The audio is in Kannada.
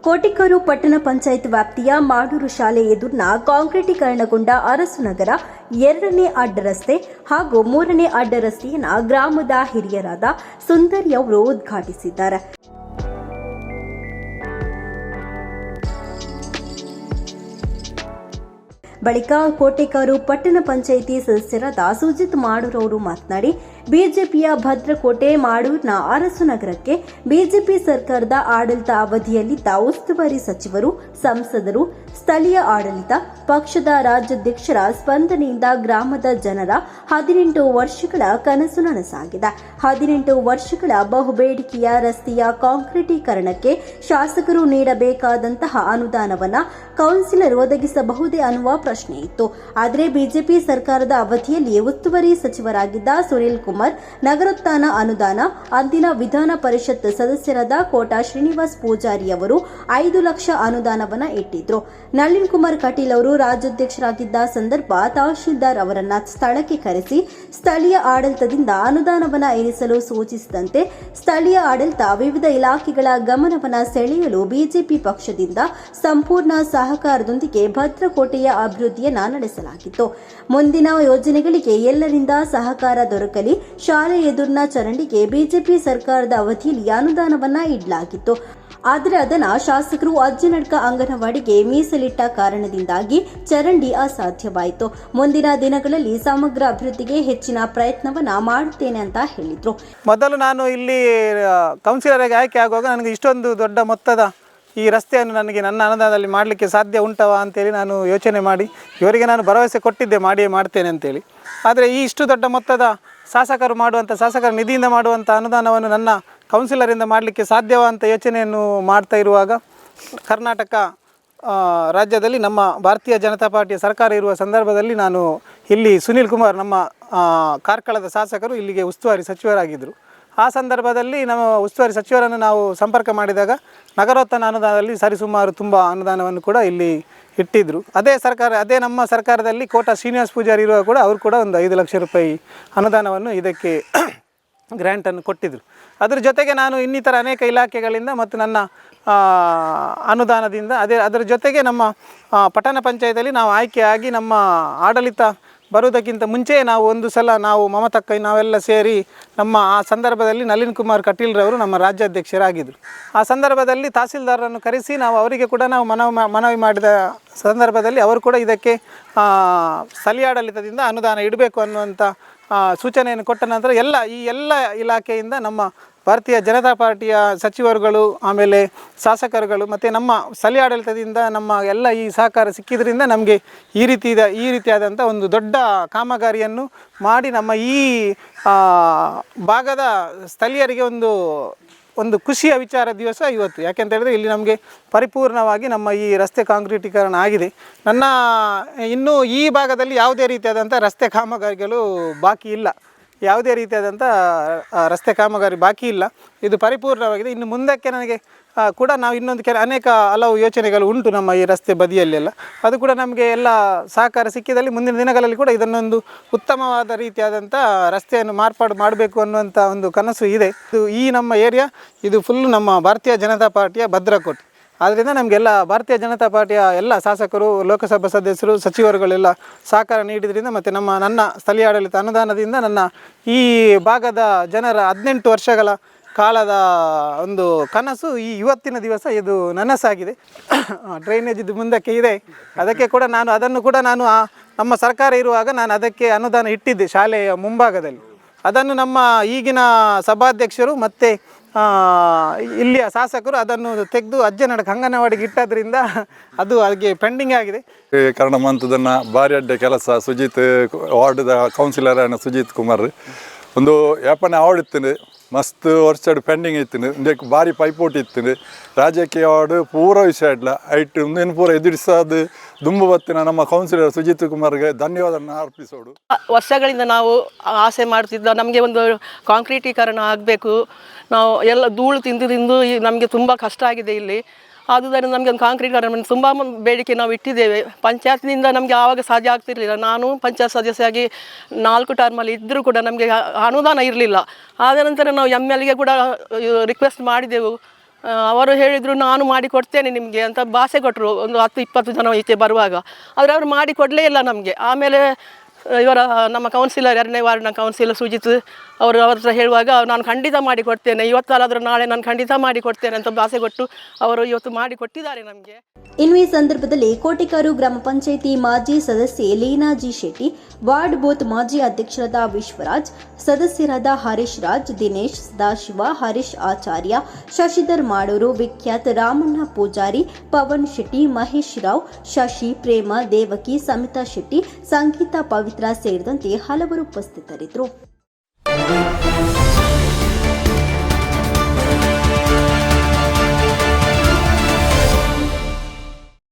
ಕೋಟಿಕರು ಪಟ್ಟಣ ಪಂಚಾಯತ್ ವ್ಯಾಪ್ತಿಯ ಮಾಡೂರು ಶಾಲೆ ಎದುರಿನ ಕಾಂಕ್ರೀಟೀಕರಣಗೊಂಡ ಅರಸುನಗರ 2ನೇ ಅಡ್ಡ ರಸ್ತೆ ಹಾಗೂ 3ನೇ ಅಡ್ಡ ರಸ್ತೆಯನ್ನು ಗ್ರಾಮದ ಹಿರಿಯರಾದ ಸುಂದರಿ ಅವರು ಉದ್ಘಾಟಿಸಿದ್ದಾರೆ. ಬಳಿಕ ಕೋಟೆಕಾರು ಪಟ್ಟಣ ಪಂಚಾಯಿತಿ ಸದಸ್ಯರಾದ ಸುಜಿತ್ ಮಾಡೂರು ಅವರು ಮಾತನಾಡಿ, ಬಿಜೆಪಿಯ ಭದ್ರಕೋಟೆ ಮಾಡೂರಿನ ಅರಸುನಗರಕ್ಕೆ ಬಿಜೆಪಿ ಸರ್ಕಾರದ ಆಡಳಿತ ಅವಧಿಯಲ್ಲಿದ್ದ ಉಸ್ತುವಾರಿ ಸಚಿವರು, ಸಂಸದರು, ಸ್ಥಳೀಯ ಆಡಳಿತ ಪಕ್ಷದ ರಾಜ್ಯಾಧ್ಯಕ್ಷರ ಸ್ಪಂದನೆಯಿಂದ ಗ್ರಾಮದ ಜನರ 18 ವರ್ಷಗಳ ಕನಸು ನನಸಾಗಿದೆ. 18 ವರ್ಷಗಳ ಬಹುಬೇಡಿಕೆಯ ರಸ್ತೆಯ ಕಾಂಕ್ರೀಟೀಕರಣಕ್ಕೆ ಶಾಸಕರು ನೀಡಬೇಕಾದಂತಹ ಅನುದಾನವನ್ನು ಕೌನ್ಸಿಲರ್ ಒದಗಿಸಬಹುದೇ ಅನ್ನುವ ಪ್ರಶ್ನೆ ಇತ್ತು. ಆದರೆ ಬಿಜೆಪಿ ಸರ್ಕಾರದ ಅವಧಿಯಲ್ಲಿ ಉಸ್ತುವಾರಿ ಸಚಿವರಾಗಿದ್ದ ಸುನೀಲ್ ಕುಮಾರ್ ನಗರೋತ್ಥಾನ ಅನುದಾನ, ಅಂದಿನ ವಿಧಾನ ಪರಿಷತ್ ಸದಸ್ಯರಾದ ಕೋಟಾ ಶ್ರೀನಿವಾಸ್ ಪೂಜಾರಿ ಅವರು 5 ಲಕ್ಷ ಅನುದಾನವನ್ನು ಇಟ್ಟಿದ್ರು. ನಳಿನ್ ಕುಮಾರ್ ಕಟೀಲ್ ಅವರು ರಾಜ್ಯಾಧ್ಯಕ್ಷರಾಗಿದ್ದ ಸಂದರ್ಭ ತಹಶೀಲ್ದಾರ್ ಅವರನ್ನ ಸ್ಥಳಕ್ಕೆ ಕರೆಸಿ ಸ್ಥಳೀಯ ಆಡಳಿತದಿಂದ ಅನುದಾನವನ್ನು ಇರಿಸಲು ಸೂಚಿಸಿದಂತೆ ಸ್ಥಳೀಯ ಆಡಳಿತ ವಿವಿಧ ಇಲಾಖೆಗಳ ಗಮನವನ್ನು ಸೆಳೆಯಲು ಬಿಜೆಪಿ ಪಕ್ಷದಿಂದ ಸಂಪೂರ್ಣ ಸಹಕಾರದೊಂದಿಗೆ ಭದ್ರಕೋಟೆಯ ಅಭಿವೃದ್ಧಿಯನ್ನ ನಡೆಸಲಾಗಿತ್ತು. ಮುಂದಿನ ಯೋಜನೆಗಳಿಗೆ ಎಲ್ಲರಿಂದ ಸಹಕಾರ ದೊರಕಲಿ, ಶಾಲೆ ಎದುರಿನ ಚರಂಡಿಗೆ ಬಿಜೆಪಿ ಸರ್ಕಾರದ ಅವಧಿಯಲ್ಲಿ ಅನುದಾನವನ್ನ ಇಡಲಾಗಿತ್ತು. ಆದರೆ ಅದನ್ನು ಶಾಸಕರು ಅಜ್ಜಿನಡ್ಕ ಅಂಗನವಾಡಿಗೆ ಮೀಸಲಿಟ್ಟ ಕಾರಣದಿಂದಾಗಿ ಚರಂಡಿ ಅಸಾಧ್ಯವಾಯಿತು. ಮುಂದಿನ ದಿನಗಳಲ್ಲಿ ಸಮಗ್ರ ಅಭಿವೃದ್ಧಿಗೆ ಹೆಚ್ಚಿನ ಪ್ರಯತ್ನವನ್ನ ಮಾಡುತ್ತೇನೆ ಅಂತ ಹೇಳಿದ್ರು. ಮೊದಲು ನಾನು ಇಲ್ಲಿ ಕೌನ್ಸಿಲರ್ ಆಗಿ ಆಯ್ಕೆ ಆಗುವಾಗ ನನಗೆ ಇಷ್ಟೊಂದು ದೊಡ್ಡ ಮೊತ್ತದ ಈ ರಸ್ತೆಯನ್ನು ನನಗೆ ನನ್ನ ಅನುದಾನದಲ್ಲಿ ಮಾಡಲಿಕ್ಕೆ ಸಾಧ್ಯ ಉಂಟವಾ ಅಂತೇಳಿ ನಾನು ಯೋಚನೆ ಮಾಡಿ ಇವರಿಗೆ ನಾನು ಭರವಸೆ ಕೊಟ್ಟಿದ್ದೆ, ಮಾಡಿಯೇ ಮಾಡ್ತೇನೆ ಅಂತೇಳಿ. ಆದರೆ ಈ ಇಷ್ಟು ದೊಡ್ಡ ಮೊತ್ತದ ಶಾಸಕರ ನಿಧಿಯಿಂದ ಮಾಡುವಂಥ ಅನುದಾನವನ್ನು ನನ್ನ ಕೌನ್ಸಿಲರಿಂದ ಮಾಡಲಿಕ್ಕೆ ಸಾಧ್ಯವ ಅಂತ ಯೋಚನೆಯನ್ನು ಮಾಡ್ತಾ ಇರುವಾಗ ಕರ್ನಾಟಕ ರಾಜ್ಯದಲ್ಲಿ ನಮ್ಮ ಭಾರತೀಯ ಜನತಾ ಪಾರ್ಟಿಯ ಸರ್ಕಾರ ಇರುವ ಸಂದರ್ಭದಲ್ಲಿ ನಾನು ಇಲ್ಲಿ ಸುನೀಲ್ ಕುಮಾರ್ ನಮ್ಮ ಕಾರ್ಕಳದ ಶಾಸಕರು ಇಲ್ಲಿಗೆ ಉಸ್ತುವಾರಿ ಸಚಿವರಾಗಿದ್ದರು. ಆ ಸಂದರ್ಭದಲ್ಲಿ ನಮ್ಮ ಉಸ್ತುವಾರಿ ಸಚಿವರನ್ನು ನಾವು ಸಂಪರ್ಕ ಮಾಡಿದಾಗ ನಗರೋತ್ಥಾನ ಅನುದಾನದಲ್ಲಿ ಸರಿಸುಮಾರು ತುಂಬ ಅನುದಾನವನ್ನು ಕೂಡ ಇಲ್ಲಿ ಇಟ್ಟಿದ್ದರು. ಅದೇ ನಮ್ಮ ಸರ್ಕಾರದಲ್ಲಿ ಕೋಟಾ ಶ್ರೀನಿವಾಸ್ ಪೂಜಾರಿ ಇರುವಾಗ ಕೂಡ ಅವರು ಕೂಡ ಒಂದು 5 ಲಕ್ಷ ರೂಪಾಯಿ ಅನುದಾನವನ್ನು ಇದಕ್ಕೆ ಗ್ರ್ಯಾಂಟನ್ನು ಕೊಟ್ಟಿದ್ದರು. ಅದರ ಜೊತೆಗೆ ನಾನು ಇನ್ನಿತರ ಅನೇಕ ಇಲಾಖೆಗಳಿಂದ ಮತ್ತು ನನ್ನ ಅನುದಾನದಿಂದ ಅದರ ಜೊತೆಗೆ ನಮ್ಮ ಪಟ್ಟಣ ಪಂಚಾಯತಲ್ಲಿ ನಾವು ಆಯ್ಕೆಯಾಗಿ ನಮ್ಮ ಆಡಳಿತ ಬರುವುದಕ್ಕಿಂತ ಮುಂಚೆಯೇ ನಾವು ಒಂದು ಸಲ ಮಮತಕ್ಕ ನಾವೆಲ್ಲ ಸೇರಿ ನಮ್ಮ ಆ ಸಂದರ್ಭದಲ್ಲಿ ನಳಿನ್ ಕುಮಾರ್ ಕಟೀಲ್ರವರು ನಮ್ಮ ರಾಜ್ಯಾಧ್ಯಕ್ಷರಾಗಿದ್ದರು. ಆ ಸಂದರ್ಭದಲ್ಲಿ ತಹಸೀಲ್ದಾರರನ್ನು ಕರೆಸಿ ನಾವು ಅವರಿಗೆ ಕೂಡ ನಾವು ಮನವಿ ಮಾಡಿದ ಸಂದರ್ಭದಲ್ಲಿ ಅವರು ಕೂಡ ಇದಕ್ಕೆ ಸ್ಥಳೀಯ ಆಡಳಿತದಿಂದ ಅನುದಾನ ಇಡಬೇಕು ಅನ್ನುವಂಥ ಸೂಚನೆಯನ್ನು ಕೊಟ್ಟ ನಂತರ ಈ ಎಲ್ಲ ಇಲಾಖೆಯಿಂದ ನಮ್ಮ ಭಾರತೀಯ ಜನತಾ ಪಾರ್ಟಿಯ ಸಚಿವರುಗಳು, ಆಮೇಲೆ ಶಾಸಕರುಗಳು ಮತ್ತು ನಮ್ಮ ಸ್ಥಳೀಯ ಆಡಳಿತದಿಂದ ನಮ್ಮ ಎಲ್ಲ ಈ ಸಹಕಾರ ಸಿಕ್ಕಿದ್ರಿಂದ ನಮಗೆ ಈ ರೀತಿಯಾದಂಥ ಒಂದು ದೊಡ್ಡ ಕಾಮಗಾರಿಯನ್ನು ಮಾಡಿ ನಮ್ಮ ಈ ಭಾಗದ ಸ್ಥಳೀಯರಿಗೆ ಒಂದು ಖುಷಿಯ ವಿಚಾರ ದಿವಸ ಇವತ್ತು. ಯಾಕೆಂತ ಹೇಳಿದ್ರೆ ಇಲ್ಲಿ ನಮಗೆ ಪರಿಪೂರ್ಣವಾಗಿ ನಮ್ಮ ಈ ರಸ್ತೆ ಕಾಂಕ್ರೀಟೀಕರಣ ಆಗಿದೆ. ಇನ್ನೂ ಈ ಭಾಗದಲ್ಲಿ ಯಾವುದೇ ರೀತಿಯಾದಂಥ ರಸ್ತೆ ಕಾಮಗಾರಿಗಳು ಬಾಕಿ ಇಲ್ಲ, ಯಾವುದೇ ರೀತಿಯಾದಂಥ ರಸ್ತೆ ಕಾಮಗಾರಿ ಬಾಕಿ ಇಲ್ಲ. ಇದು ಪರಿಪೂರ್ಣವಾಗಿದೆ. ಇನ್ನು ಮುಂದಕ್ಕೆ ನನಗೆ ಕೂಡ ನಾವು ಇನ್ನೊಂದು ಅನೇಕ ಹಲವು ಯೋಚನೆಗಳು ಉಂಟು ನಮ್ಮ ಈ ರಸ್ತೆ ಬದಿಯಲ್ಲೆಲ್ಲ. ಅದು ಕೂಡ ನಮಗೆ ಎಲ್ಲ ಸಹಕಾರ ಸಿಕ್ಕಿದಲ್ಲಿ ಮುಂದಿನ ದಿನಗಳಲ್ಲಿ ಕೂಡ ಇದನ್ನೊಂದು ಉತ್ತಮವಾದ ರೀತಿಯಾದಂಥ ರಸ್ತೆಯನ್ನು ಮಾರ್ಪಾಡು ಮಾಡಬೇಕು ಅನ್ನುವಂಥ ಒಂದು ಕನಸು ಇದೆ. ಈ ನಮ್ಮ ಏರಿಯಾ ಇದು ಫುಲ್ ನಮ್ಮ ಭಾರತೀಯ ಜನತಾ ಪಾರ್ಟಿಯ ಭದ್ರಕೋಟೆ. ಆದ್ದರಿಂದ ನಮಗೆಲ್ಲ ಭಾರತೀಯ ಜನತಾ ಪಾರ್ಟಿಯ ಎಲ್ಲ ಶಾಸಕರು, ಲೋಕಸಭಾ ಸದಸ್ಯರು, ಸಚಿವರುಗಳೆಲ್ಲ ಸಹಕಾರ ನೀಡಿದ್ರಿಂದ ಮತ್ತು ನನ್ನ ಸ್ಥಳೀಯ ಆಡಳಿತ ಅನುದಾನದಿಂದ ನನ್ನ ಈ ಭಾಗದ ಜನರ 18 ವರ್ಷಗಳ ಕಾಲದ ಒಂದು ಕನಸು ಇವತ್ತಿನ ದಿವಸ ಇದು ನನಸಾಗಿದೆ. ಡ್ರೈನೇಜ್ ಇದು ಮುಂದಕ್ಕೆ ಇದೆ. ಅದನ್ನು ಕೂಡ ನಾನು ನಮ್ಮ ಸರ್ಕಾರ ಇರುವಾಗ ನಾನು ಅದಕ್ಕೆ ಅನುದಾನ ಇಟ್ಟಿದ್ದೆ ಶಾಲೆಯ ಮುಂಭಾಗದಲ್ಲಿ. ಅದನ್ನು ನಮ್ಮ ಈಗಿನ ಸಭಾಧ್ಯಕ್ಷರು ಮತ್ತು ಇಲ್ಲಿಯ ಶಾಸಕರು ಅದನ್ನು ತೆಗೆದು ಅಜ್ಜನಡಕ ಅಂಗನವಾಡಿಗೆ ಇಟ್ಟದ್ರಿಂದ ಅದು ಹಾಗೆ ಪೆಂಡಿಂಗ್ ಆಗಿದೆ. ಕಾರಣ ಮಂತದನ್ನು ಭಾರಿ ಅಡ್ಡ ಕೆಲಸ ಸುಜಿತ್ ವಾರ್ಡ್ದ ಕೌನ್ಸಿಲರ್ ಸುಜಿತ್ ಕುಮಾರ್ ಒಂದು ಯಾಪನೆ ಆವಡಿತ್ತು ಮಸ್ತ್ ವರ್ಷ ಪೆಂಡಿಂಗ್ ಇತ್ತು. ಇಂದಕ್ಕೆ ಭಾರಿ ಪೈಪೋಟಿ ಇತ್ತು. ರಾಜಕೀಯ ವಾರ್ಡ್ ಪೂರ ವಿಷಯ ಇಡ್ಲ ಐಟ್ ಮುಂದೇನು ಪೂರ ಎದುರಿಸೋದು ದುಂಬು ಬತ್ತಿನ ನಮ್ಮ ಕೌನ್ಸಿಲರ್ ಸುಜಿತ್ ಕುಮಾರ್ಗೆ ಧನ್ಯವಾದವನ್ನು ಅರ್ಪಿಸೋಡು. ವರ್ಷಗಳಿಂದ ನಾವು ಆಸೆ ಮಾಡ್ತಿದ್ದ ನಮಗೆ ಒಂದು ಕಾಂಕ್ರೀಟೀಕರಣ ಆಗಬೇಕು. ನಾವು ಎಲ್ಲ ಧೂಳು ತಿಂದು ನಮಗೆ ತುಂಬ ಕಷ್ಟ ಆಗಿದೆ ಇಲ್ಲಿ. ಆದುದರಿಂದ ನಮಗೆ ಒಂದು ಕಾಂಕ್ರೀಟೀಕರಣ ತುಂಬ ಬೇಡಿಕೆ ನಾವು ಇಟ್ಟಿದ್ದೇವೆ. ಪಂಚಾಯತ್ನಿಂದ ನಮಗೆ ಆವಾಗ ಸಾಧ್ಯ ಆಗ್ತಿರಲಿಲ್ಲ. ನಾನು ಪಂಚಾಯತ್ ಸದಸ್ಯರಾಗಿ 4 ಟರ್ಮಲ್ಲಿ ಇದ್ದರೂ ಕೂಡ ನಮಗೆ ಅನುದಾನ ಇರಲಿಲ್ಲ. ಆದ ನಂತರ ನಾವು MLಗೆ ಕೂಡ ರಿಕ್ವೆಸ್ಟ್ ಮಾಡಿದೆವು. ಅವರು ಹೇಳಿದರು ನಾನು ಮಾಡಿ ಕೊಡ್ತೇನೆ ನಿಮಗೆ ಅಂತ ಭಾಷೆ ಕೊಟ್ಟರು ಒಂದು 10-20 ಜನ ಈಚೆ ಬರುವಾಗ. ಆದರೆ ಅವರು ಮಾಡಿ ಕೊಡಲೇ ಇಲ್ಲ ನಮಗೆ. ಆಮೇಲೆ ಇವರ ನಮ್ಮ ಕೌನ್ಸಿಲರ್ 2ನೇ ವಾರ್ಡ್ನ ಕೌನ್ಸಿಲರ್ ಸುಜಿತ್ ಅವರು ಅವ್ರ ಹತ್ರ ಹೇಳುವಾಗ ನಾನು ಖಂಡಿತ ಮಾಡಿ ಕೊಡ್ತೇನೆ, ಇವತ್ತಲ್ಲಾದರೂ ನಾಳೆ ನಾನು ಖಂಡಿತ ಮಾಡಿ ಕೊಡ್ತೇನೆ ಅಂತ ಭಾಷೆ ಕೊಟ್ಟು ಅವರು ಇವತ್ತು ಮಾಡಿ ಕೊಟ್ಟಿದ್ದಾರೆ ನಮಗೆ. ಇನ್ನು ಈ ಸಂದರ್ಭದಲ್ಲಿ ಕೋಟೆಕಾರು ಗ್ರಾಮ ಪಂಚಾಯಿತಿ ಮಾಜಿ ಸದಸ್ಯೆ Leena G Shetty, ward booth ಮಾಜಿ ಅಧ್ಯಕ್ಷರಾದ ವಿಶ್ವರಾಜ್, ಸದಸ್ಯರಾದ ಹರೀಶ್ ರಾಜ್, ದಿನೇಶ್, ಸದಾಶಿವ, ಹರೀಶ್ ಆಚಾರ್ಯ, ಶಶಿಧರ್ ಮಾಡೂರು, ವಿಖ್ಯಾತ್, ರಾಮಣ್ಣ ಪೂಜಾರಿ, ಪವನ್ ಶೆಟ್ಟಿ, ಮಹೇಶ್ ರಾವ್, ಶಶಿ, ಪ್ರೇಮ, ದೇವಕಿ, ಸಮಿತಾ ಶೆಟ್ಟಿ, ಸಂಗೀತಾ, ಪವಿತ್ರ ಸೇರಿದಂತೆ ಹಲವರು ಉಪಸ್ಥಿತರಿದ್ದರು.